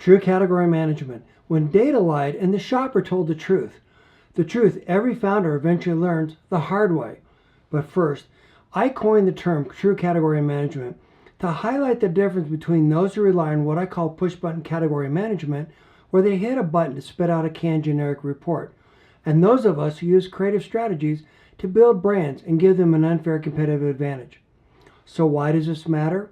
True category management. When data lied and the shopper told the truth. The truth every founder eventually learns the hard way. But first, I coined the term true category management to highlight the difference between those who rely on what I call push-button category management, where they hit a button to spit out a canned generic report, and those of us who use creative strategies to build brands and give them an unfair competitive advantage. So why does this matter?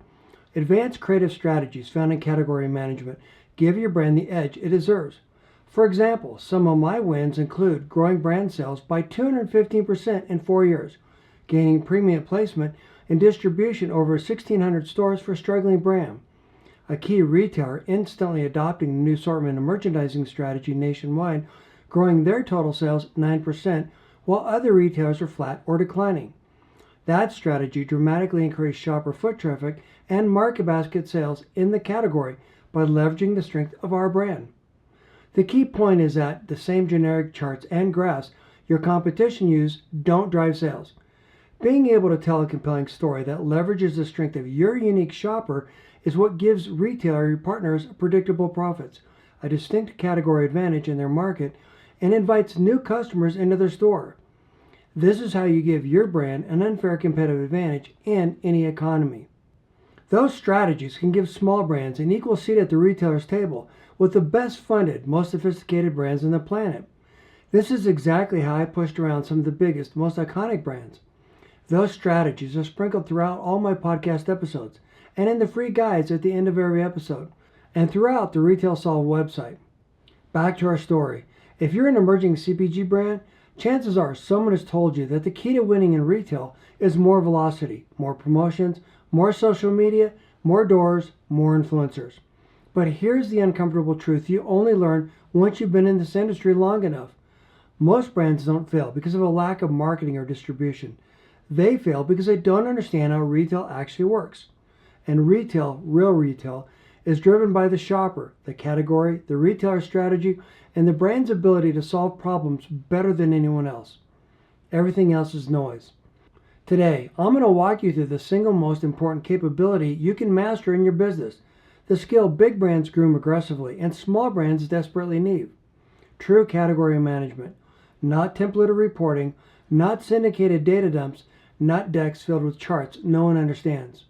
Advanced creative strategies found in category management give your brand the edge it deserves. For example, some of my wins include growing brand sales by 215% in 4 years, gaining premium placement and distribution over 1,600 stores for a struggling brand, a key retailer instantly adopting the new assortment and merchandising strategy nationwide, growing their total sales 9%, while other retailers are flat or declining. That strategy dramatically increased shopper foot traffic and market basket sales in the category by leveraging the strength of our brand. The key point is that the same generic charts and graphs your competition use don't drive sales. Being able to tell a compelling story that leverages the strength of your unique shopper is what gives retailer partners predictable profits, a distinct category advantage in their market, and invites new customers into their store. This is how you give your brand an unfair competitive advantage in any economy. Those strategies can give small brands an equal seat at the retailer's table with the best funded, most sophisticated brands on the planet. This is exactly how I pushed around some of the biggest, most iconic brands. Those strategies are sprinkled throughout all my podcast episodes and in the free guides at the end of every episode and throughout the Retail Solve website. Back to our story. If you're an emerging CPG brand, chances are someone has told you that the key to winning in retail is more velocity, more promotions, more social media, more doors, more influencers. But here's the uncomfortable truth you only learn once you've been in this industry long enough. Most brands don't fail because of a lack of marketing or distribution. They fail because they don't understand how retail actually works. And retail, real retail, is driven by the shopper, the category, the retailer strategy, and the brand's ability to solve problems better than anyone else. Everything else is noise. Today, I'm going to walk you through the single most important capability you can master in your business, the skill big brands groom aggressively and small brands desperately need. True category management, not templated reporting, not syndicated data dumps, not decks filled with charts no one understands.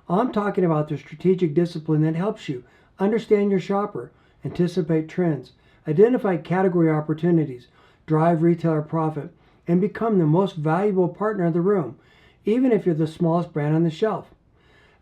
I'm talking about the strategic discipline that helps you understand your shopper, anticipate trends, identify category opportunities, drive retailer profit, and become the most valuable partner in the room, even if you're the smallest brand on the shelf.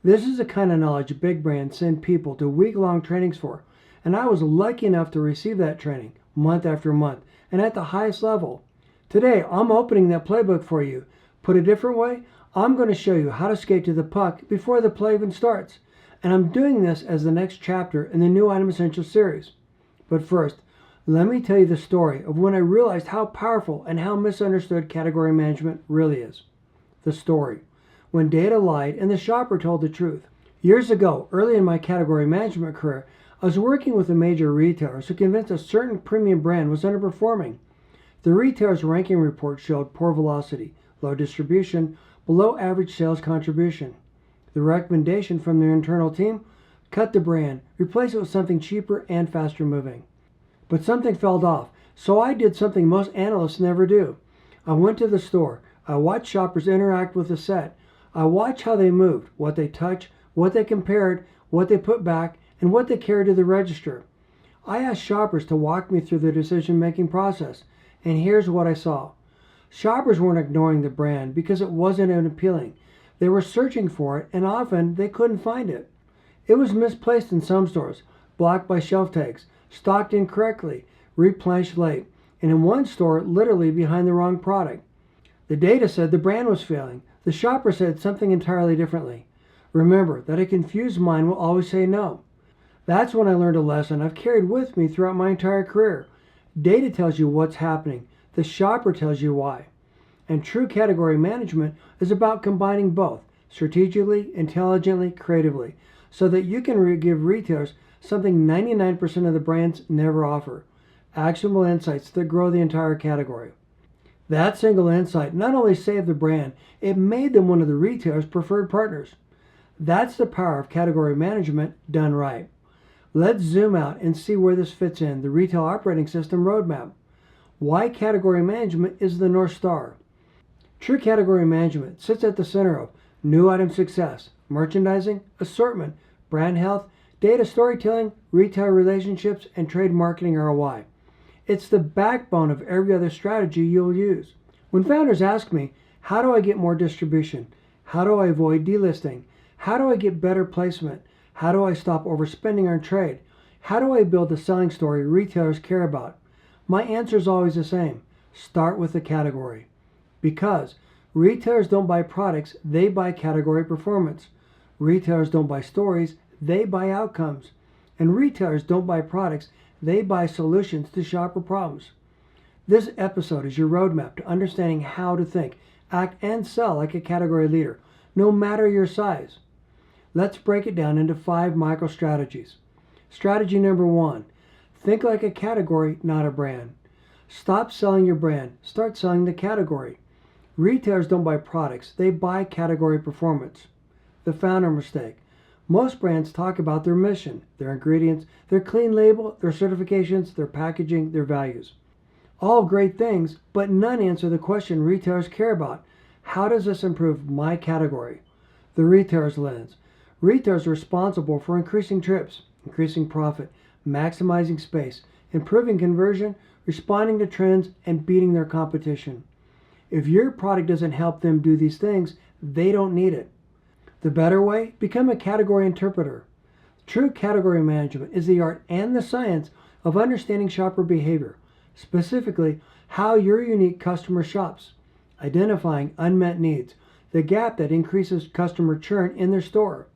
This is the kind of knowledge big brands send people to week-long trainings for, and I was lucky enough to receive that training month after month and at the highest level. Today, I'm opening that playbook for you. Put a different way, I'm going to show you how to skate to the puck before the play even starts, and I'm doing this as the next chapter in the new Item Essentials series. But first, let me tell you the story of when I realized how powerful and how misunderstood category management really is. The story. When data lied and the shopper told the truth. Years ago, early in my category management career, I was working with a major retailer to convince a certain premium brand was underperforming. The retailer's ranking report showed poor velocity, low distribution, below average sales contribution. The recommendation from their internal team? Cut the brand, replace it with something cheaper and faster moving. But something fell off, so I did something most analysts never do. I went to the store. I watched shoppers interact with the set. I watched how they moved, what they touched, what they compared, what they put back, and what they carried to the register. I asked shoppers to walk me through the decision-making process, and here's what I saw. Shoppers weren't ignoring the brand because it wasn't appealing. They were searching for it, and often they couldn't find it. It was misplaced in some stores, blocked by shelf tags, stocked incorrectly, replenished late, and in one store, literally behind the wrong product. The data said the brand was failing. The shopper said something entirely differently. Remember that a confused mind will always say no. That's when I learned a lesson I've carried with me throughout my entire career. Data tells you what's happening. The shopper tells you why. And true category management is about combining both, strategically, intelligently, creatively, so that you can give retailers something 99% of the brands never offer, actionable insights that grow the entire category. That single insight not only saved the brand, it made them one of the retailer's preferred partners. That's the power of category management done right. Let's zoom out and see where this fits in the retail operating system roadmap. Why category management is the North Star. True category management sits at the center of new item success, merchandising, assortment, brand health, data storytelling, retail relationships, and trade marketing ROI. It's the backbone of every other strategy you'll use. When founders ask me, how do I get more distribution? How do I avoid delisting? How do I get better placement? How do I stop overspending on trade? How do I build the selling story retailers care about? My answer is always the same. Start with the category. Because retailers don't buy products, they buy category performance. Retailers don't buy stories, they buy outcomes. And retailers don't buy products, they buy solutions to shopper problems. This episode is your roadmap to understanding how to think, act, and sell like a category leader, no matter your size. Let's break it down into 5 micro strategies. Strategy number 1, think like a category, not a brand. Stop selling your brand, start selling the category. Retailers don't buy products, they buy category performance. The founder mistake. Most brands talk about their mission, their ingredients, their clean label, their certifications, their packaging, their values. All great things, but none answer the question retailers care about. How does this improve my category? The retailer's lens. Retailers are responsible for increasing trips, increasing profit, maximizing space, improving conversion, responding to trends, and beating their competition. If your product doesn't help them do these things, they don't need it. The better way? Become a category interpreter. True category management is the art and the science of understanding shopper behavior, specifically how your unique customer shops, identifying unmet needs, the gap that increases customer churn in their store,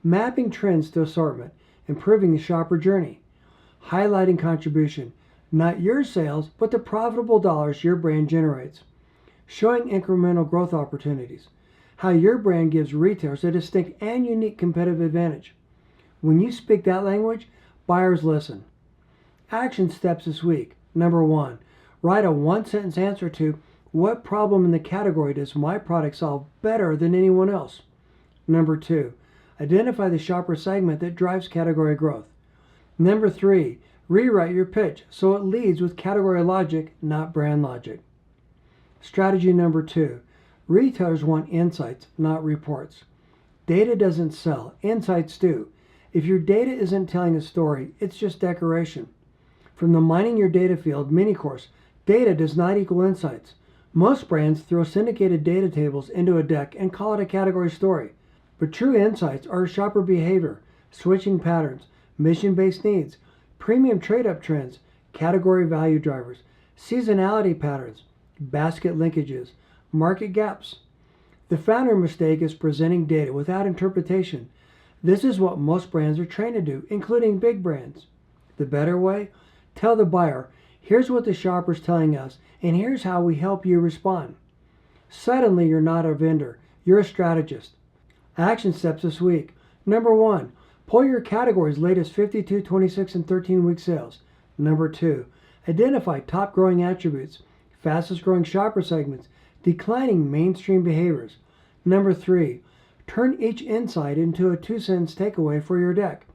mapping trends to assortment, improving the shopper journey, highlighting contribution, not your sales, but the profitable dollars your brand generates, showing incremental growth opportunities, how your brand gives retailers a distinct and unique competitive advantage. When you speak that language, buyers listen. Action steps this week. Number 1, write a 1-sentence answer to what problem in the category does my product solve better than anyone else. Number 2, identify the shopper segment that drives category growth. Number 3, rewrite your pitch so it leads with category logic, not brand logic. Strategy number 2, retailers want insights, not reports. Data doesn't sell, insights do. If your data isn't telling a story, it's just decoration. From the Mining Your Data Field mini course, data does not equal insights. Most brands throw syndicated data tables into a deck and call it a category story. But true insights are shopper behavior, switching patterns, mission-based needs, premium trade-up trends, category value drivers, seasonality patterns, basket linkages, market gaps. The founder mistake is presenting data without interpretation. This is what most brands are trained to do, including big brands. The better way? Tell the buyer, here's what the shopper's telling us, and here's how we help you respond. Suddenly you're not a vendor, you're a strategist. Action steps this week. Number 1, pull your category's latest 52, 26, and 13-week sales. Number 2, identify top growing attributes, fastest growing shopper segments, declining mainstream behaviors. Number 3, turn each insight into a 2-sentence takeaway for your deck.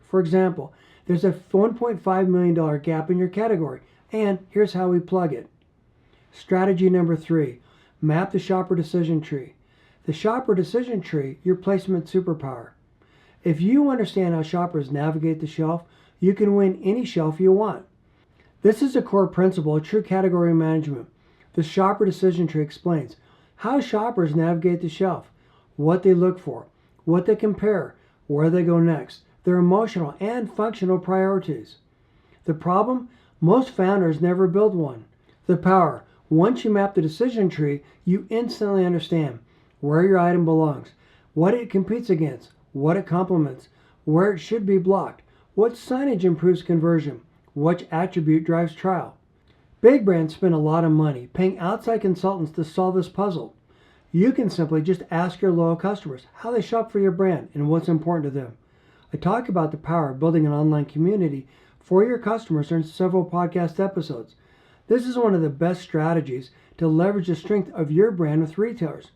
For example, there's a $1.5 million gap in your category, and here's how we plug it. Strategy number 3, map the shopper decision tree. The shopper decision tree, your placement superpower. If you understand how shoppers navigate the shelf, you can win any shelf you want. This is a core principle of true category management. The shopper decision tree explains how shoppers navigate the shelf, what they look for, what they compare, where they go next, their emotional and functional priorities. The problem? Most founders never build one. The power: once you map the decision tree, you instantly understand where your item belongs, what it competes against, what it complements, where it should be blocked, what signage improves conversion, which attribute drives trial. Big brands spend a lot of money paying outside consultants to solve this puzzle. You can simply just ask your loyal customers how they shop for your brand and what's important to them. I talk about the power of building an online community for your customers in several podcast episodes. This is one of the best strategies to leverage the strength of your brand with retailers.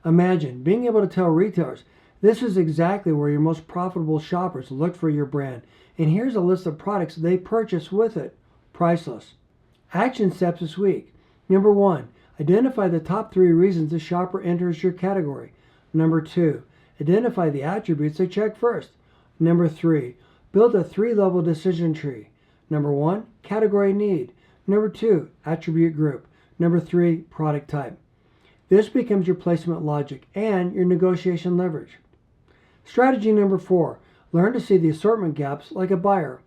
Imagine being able to tell retailers, this is exactly where your most profitable shoppers look for your brand, and here's a list of products they purchase with it. Priceless. Action steps this week. Number 1, identify the top 3 reasons the shopper enters your category. Number 2, identify the attributes they check first. Number 3, build a 3-level decision tree. Number 1, category need. Number 2, attribute group. Number 3, product type. This becomes your placement logic and your negotiation leverage. Strategy number 4, learn to see the assortment gaps like a buyer.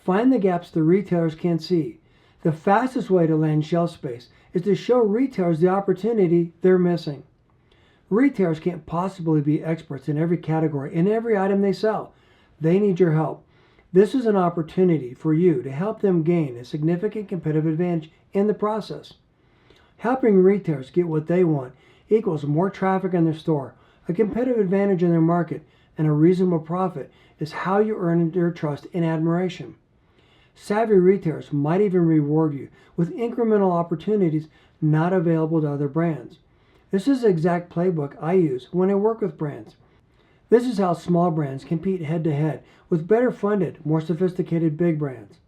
Find the gaps the retailers can't see. The fastest way to land shelf space is to show retailers the opportunity they're missing. Retailers can't possibly be experts in every category and every item they sell. They need your help. This is an opportunity for you to help them gain a significant competitive advantage in the process. Helping retailers get what they want equals more traffic in their store, a competitive advantage in their market, and a reasonable profit is how you earn their trust and admiration. Savvy retailers might even reward you with incremental opportunities not available to other brands. This is the exact playbook I use when I work with brands. This is how small brands compete head-to-head with better funded, more sophisticated big brands.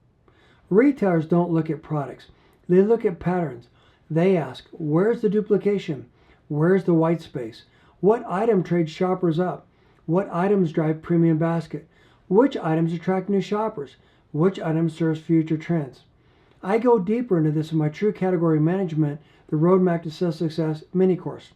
Retailers don't look at products. They look at patterns. They ask, where's the duplication? Where's the white space? What item trades shoppers up? What items drive premium basket? Which items attract new shoppers? Which item serves future trends? I go deeper into this in my True Category Management, the Roadmap to Sales Success mini course.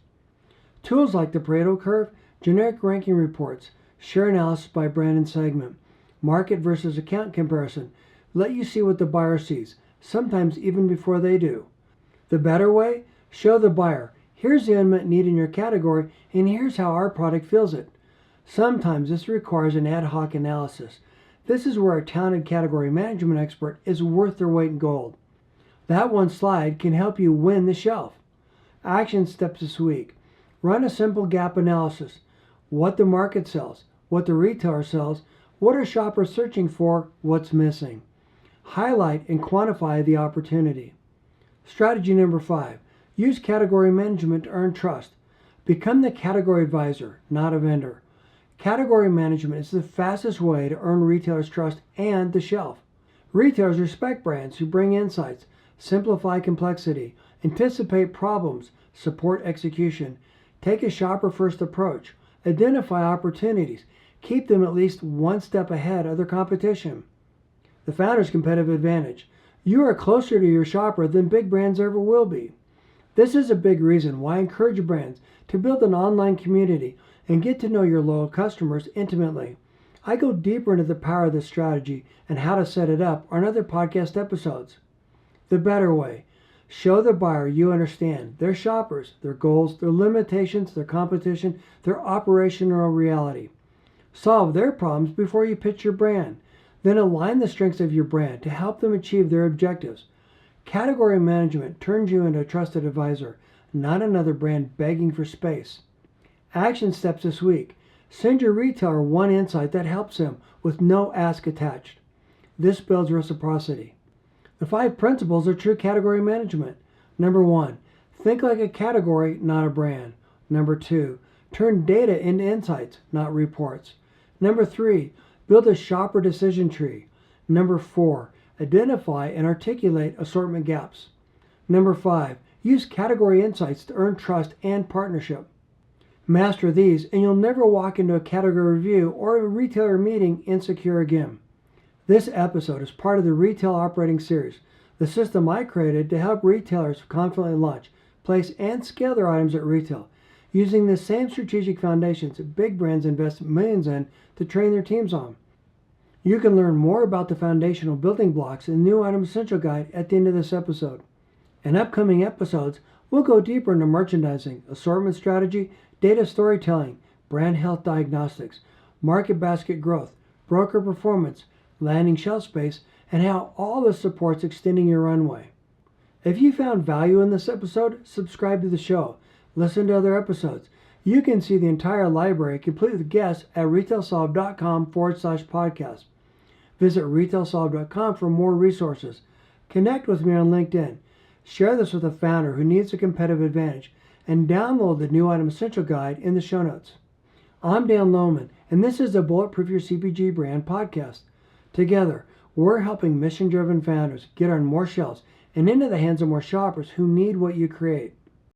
Tools like the Pareto curve, generic ranking reports, share analysis by brand and segment, market versus account comparison let you see what the buyer sees, sometimes even before they do. The better way? Show the buyer, here's the unmet need in your category, and here's how our product fills it. Sometimes this requires an ad hoc analysis. This is where a talented category management expert is worth their weight in gold. That one slide can help you win the shelf. Action steps this week. Run a simple gap analysis. What the market sells, what the retailer sells, what are shoppers searching for, what's missing. Highlight and quantify the opportunity. Strategy number 5. Use category management to earn trust. Become the category advisor, not a vendor. Category management is the fastest way to earn retailers' trust and the shelf. Retailers respect brands who bring insights, simplify complexity, anticipate problems, support execution, take a shopper-first approach, identify opportunities, keep them at least one step ahead of their competition. The founder's competitive advantage. You are closer to your shopper than big brands ever will be. This is a big reason why I encourage brands to build an online community and get to know your loyal customers intimately. I go deeper into the power of this strategy and how to set it up on other podcast episodes. The better way. Show the buyer you understand their shoppers, their goals, their limitations, their competition, their operational reality. Solve their problems before you pitch your brand. Then align the strengths of your brand to help them achieve their objectives. Category management turns you into a trusted advisor, not another brand begging for space. Action steps this week. Send your retailer one insight that helps them with no ask attached. This builds reciprocity. The 5 principles of true category management. Number 1, think like a category, not a brand. Number 2, turn data into insights, not reports. Number 3, build a shopper decision tree. Number 4, identify and articulate assortment gaps. Number 5, use category insights to earn trust and partnership. Master these and you'll never walk into a category review or a retailer meeting insecure again. This episode is part of the Retail Operating Series, the system I created to help retailers confidently launch, place, and scale their items at retail, using the same strategic foundations that big brands invest millions in to train their teams on. You can learn more about the foundational building blocks in the New Item Essential Guide at the end of this episode. In upcoming episodes, we'll go deeper into merchandising, assortment strategy, data storytelling, brand health diagnostics, market basket growth, broker performance, landing shelf space, and how all this supports extending your runway. If you found value in this episode, subscribe to the show. Listen to other episodes. You can see the entire library complete with guests at retailsolve.com/podcast. Visit retailsolve.com for more resources. Connect with me on LinkedIn. Share this with a founder who needs a competitive advantage, and download the New Item Essential Guide in the show notes. I'm Dan Lohman, and this is the Bulletproof Your CPG Brand podcast. Together, we're helping mission-driven founders get on more shelves and into the hands of more shoppers who need what you create.